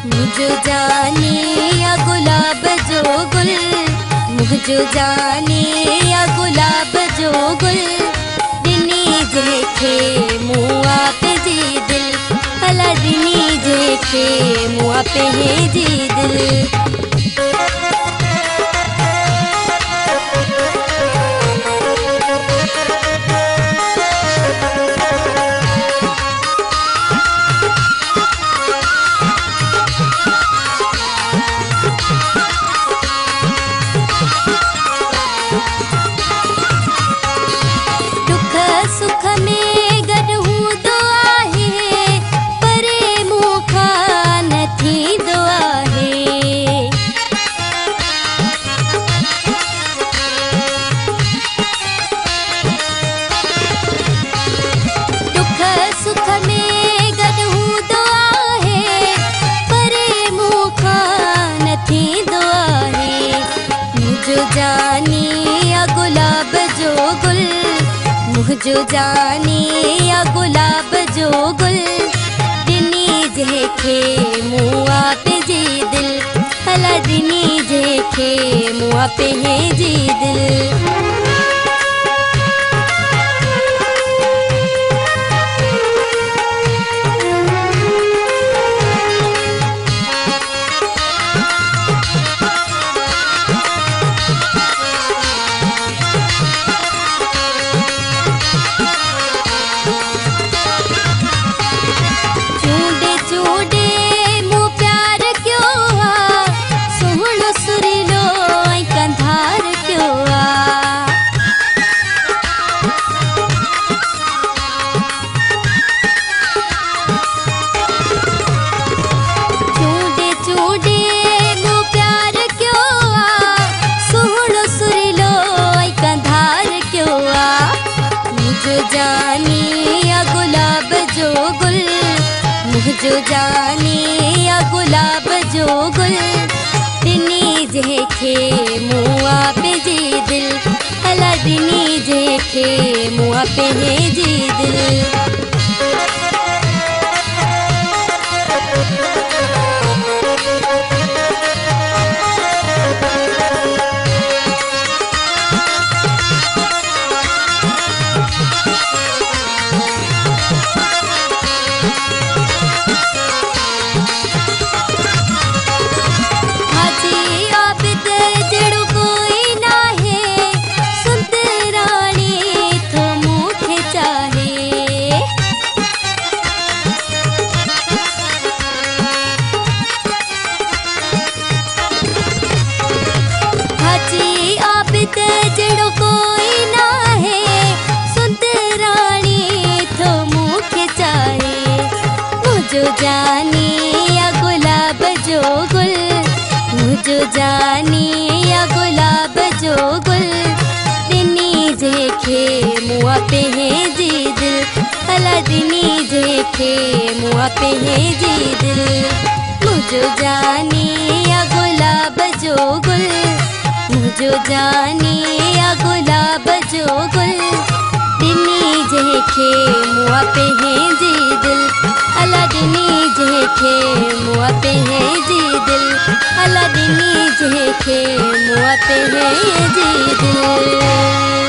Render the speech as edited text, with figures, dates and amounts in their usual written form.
मुझो जाने या गुलाब जो गुल, मुझो जाने या गुलाब जो गुल, दिनी जेखे मुआ पे जी दिल, अला दिनी जेखे मुआ पे है जी दिल। सुख में गॾु दुआ है, परे मूंखा न थी दुआ है। दुख सुख में गॾु दुआ है, परे मूंखा न थी दुआ है। मुझो जानी या गुलाब जो गुल, मुझो जाने या गुलाब जो गुल, दिनी जेखे मुआ पे जी दिल, अला दिनी जेखे मुआ पे है जी दिल। मुझो जाने या गुलाब जो गुल, दिनी जेखे मुआ पे जी दिल, अला दिनी जेखे मुआ पे है जी दिल। जड़ो कोई ना है, सुंदरानी तो मुखे चाहे। मुझो जाने या गुलाब जो गुल, मुझो जाने या गुलाब जो गुल, दिनी जेखे मुआ पे है जी दिल, अला दिनी जेखे मुआ पे है जी दिल। मुझो जाने या गुलाब जो गुल, मुझो जाने या गुलाब जो गुल, दिनी जेखे मुआ पे है जी दिल, अला दिनी जेखे मुआ पे है जी दिल, अला दिनी जेखे मुआ पे है जी दिल।